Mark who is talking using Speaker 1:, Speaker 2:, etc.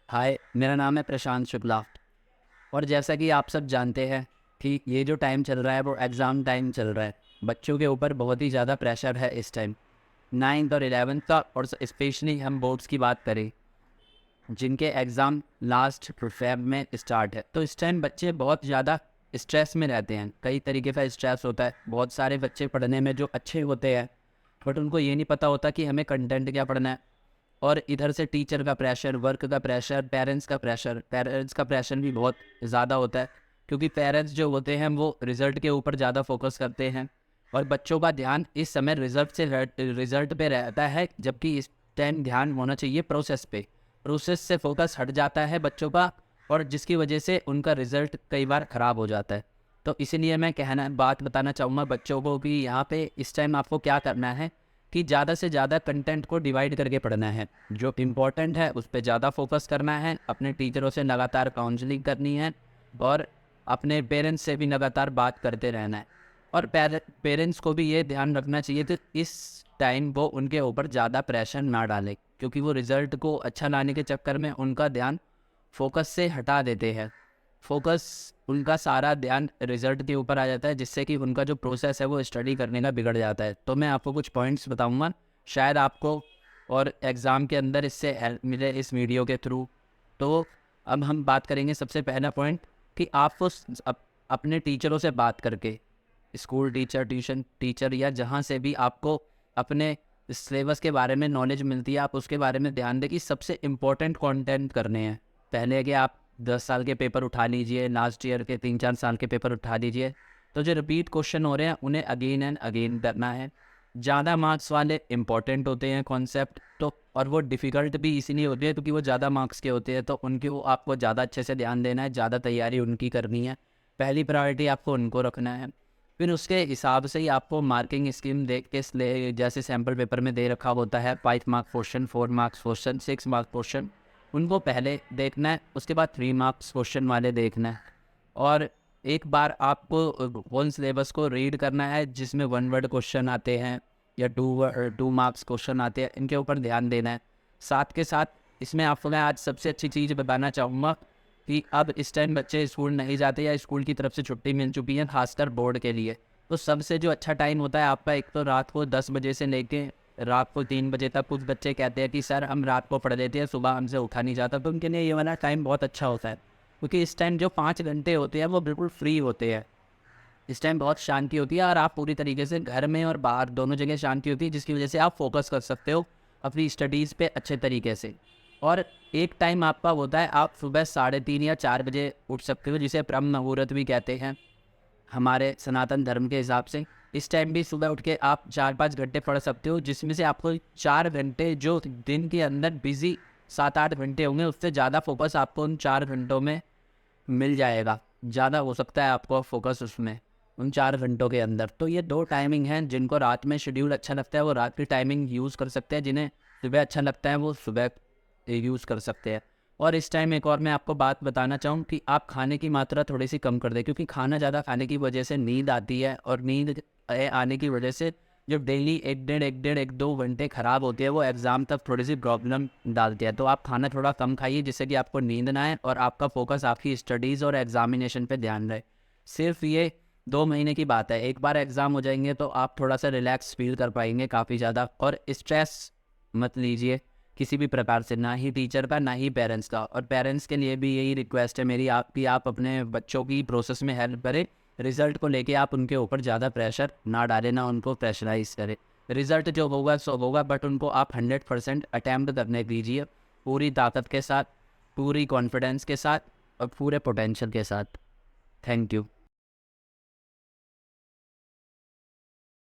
Speaker 1: हाय, मेरा नाम है प्रशांत शुक्ला। और जैसा कि आप सब जानते हैं कि ये जो टाइम चल रहा है वो एग्ज़ाम टाइम चल रहा है। बच्चों के ऊपर बहुत ही ज़्यादा प्रेशर है इस टाइम, 9th और 11th का। और स्पेशली हम बोर्ड्स की बात करें जिनके एग्ज़ाम लास्ट फेब में स्टार्ट है, तो इस टाइम बच्चे बहुत ज़्यादा स्ट्रेस में रहते हैं। कई तरीके का स्ट्रेस होता है। बहुत सारे बच्चे पढ़ने में जो अच्छे होते हैं, बट उनको ये नहीं पता होता कि हमें कंटेंट क्या पढ़ना है। और इधर से टीचर का प्रेशर, वर्क का प्रेशर, पेरेंट्स का प्रेशर भी बहुत ज़्यादा होता है, क्योंकि पेरेंट्स जो होते हैं वो रिज़ल्ट के ऊपर ज़्यादा फोकस करते हैं और बच्चों का ध्यान इस समय रिज़ल्ट पे रहता है, जबकि इस टाइम ध्यान होना चाहिए प्रोसेस पे। प्रोसेस से फोकस हट जाता है बच्चों का, और जिसकी वजह से उनका रिज़ल्ट कई बार ख़राब हो जाता है। तो इसीलिए मैं बात बताना चाहूँगा बच्चों को कि यहाँ पे इस टाइम आपको क्या करना है कि ज़्यादा से ज़्यादा कंटेंट को डिवाइड करके पढ़ना है। जो इम्पोर्टेंट है उस पे ज़्यादा फोकस करना है, अपने टीचरों से लगातार काउंसलिंग करनी है और अपने पेरेंट्स से भी लगातार बात करते रहना है। और पेरेंट्स को भी ये ध्यान रखना चाहिए कि इस टाइम वो उनके ऊपर ज़्यादा प्रेशर ना डालें, क्योंकि वो रिज़ल्ट को अच्छा लाने के चक्कर में उनका ध्यान फोकस से हटा देते हैं। फोकस उनका सारा ध्यान रिज़ल्ट के ऊपर आ जाता है, जिससे कि उनका जो प्रोसेस है वो स्टडी करने का बिगड़ जाता है। तो मैं आपको कुछ पॉइंट्स बताऊंगा, शायद आपको और एग्ज़ाम के अंदर इससे हेल्प मिले इस वीडियो के थ्रू। तो अब हम बात करेंगे सबसे पहला पॉइंट कि आपको अपने टीचरों से बात करके, स्कूल टीचर, ट्यूशन टीचर या जहाँ से भी आपको अपने सिलेबस के बारे में नॉलेज मिलती है, आप उसके बारे में ध्यान दें कि सबसे इम्पोर्टेंट कंटेंट करने हैं। पहले कि आप 10 साल के पेपर उठा लीजिए, लास्ट ईयर के 3-4 साल के पेपर उठा लीजिए, तो जो रिपीट क्वेश्चन हो रहे हैं उन्हें अगेन एंड अगेन करना है। ज़्यादा मार्क्स वाले इंपॉर्टेंट होते हैं कॉन्सेप्ट, तो और वो डिफ़िकल्ट भी इसीलिए होते हैं क्योंकि वो ज़्यादा मार्क्स के होते हैं, तो उनकी वो आपको ज़्यादा अच्छे से ध्यान देना है, ज़्यादा तैयारी उनकी करनी है। पहली प्रायोरिटी आपको उनको रखना है। फिर उसके हिसाब से ही आपको मार्किंग स्कीम देख के जैसे सैम्पल पेपर में दे रखा होता है 5 mark question, 4 marks question, 6 mark question, उनको पहले देखना है। उसके बाद 3 मार्क्स क्वेश्चन वाले देखना है। और एक बार आपको होल सिलेबस को रीड करना है जिसमें 1 वर्ड क्वेश्चन आते हैं या 2 मार्क्स क्वेश्चन आते हैं, इनके ऊपर ध्यान देना है। साथ के साथ इसमें आपको मैं आज सबसे अच्छी चीज़ बताना चाहूँगा कि अब इस टाइम बच्चे स्कूल नहीं जाते या स्कूल की तरफ से छुट्टी मिल चुकी है, खासकर बोर्ड के लिए। तो सबसे जो अच्छा टाइम होता है आपका, एक तो रात को 10 बजे से लेके रात को 3 बजे तक। कुछ बच्चे कहते हैं कि सर हम रात को पढ़ लेते हैं, सुबह हमसे उठा नहीं जाता, तो उनके लिए ये वाला टाइम बहुत अच्छा होता है, क्योंकि इस टाइम जो 5 घंटे होते हैं वो बिल्कुल फ्री होते हैं। इस टाइम बहुत शांति होती है और आप पूरी तरीके से घर में और बाहर दोनों जगह शांति होती है, जिसकी वजह से आप फोकस कर सकते हो अपनी स्टडीज़ पे अच्छे तरीके से। और एक टाइम आपका होता है, आप सुबह 3:30 या 4 बजे उठ सकते हो, जिसे ब्रह्म मुहूर्त भी कहते हैं हमारे सनातन धर्म के हिसाब से। इस टाइम भी सुबह उठ के आप 4-5 घंटे पढ़ सकते हो, जिसमें से आपको 4 घंटे जो दिन के अंदर बिजी 7-8 घंटे होंगे, उससे ज़्यादा फोकस आपको उन 4 घंटों में मिल जाएगा। ज़्यादा हो सकता है आपको फोकस उसमें उन 4 घंटों के अंदर। तो ये 2 टाइमिंग हैं, जिनको रात में शेड्यूल अच्छा लगता है वो रात की टाइमिंग यूज़ कर सकते हैं, जिन्हें सुबह अच्छा लगता है वो सुबह यूज़ कर सकते हैं। और इस टाइम एक और मैं आपको बात बताना चाहूँ कि आप खाने की मात्रा थोड़ी सी कम कर दें, क्योंकि खाना ज़्यादा खाने की वजह से नींद आती है, और नींद आने की वजह से जब डेली 1-2 घंटे ख़राब होते हैं, वो एग्ज़ाम तक थोड़ी सी प्रॉब्लम डालती है। तो आप खाना थोड़ा कम खाइए, जिससे कि आपको नींद ना आए और आपका फोकस आपकी स्टडीज़ और एग्ज़ामिनेशन पे ध्यान रहे। सिर्फ ये 2 महीने की बात है, एक बार एग्ज़ाम हो जाएंगे तो आप थोड़ा सा रिलैक्स फील कर पाएंगे काफ़ी ज़्यादा। और स्ट्रेस मत लीजिए किसी भी प्रकार से, ना ही टीचर का ना ही पेरेंट्स का। और पेरेंट्स के लिए भी यही रिक्वेस्ट है मेरी आपकी, आप अपने बच्चों की प्रोसेस में हेल्प करें। रिज़ल्ट को लेके आप उनके ऊपर ज़्यादा प्रेशर ना डालें, ना उनको प्रेशराइज करें। रिज़ल्ट जो होगा सो होगा, बट उनको आप 100% अटैम्प्ट करने दीजिए, पूरी ताकत के साथ, पूरी कॉन्फिडेंस के साथ और पूरे पोटेंशियल के साथ। Thank you.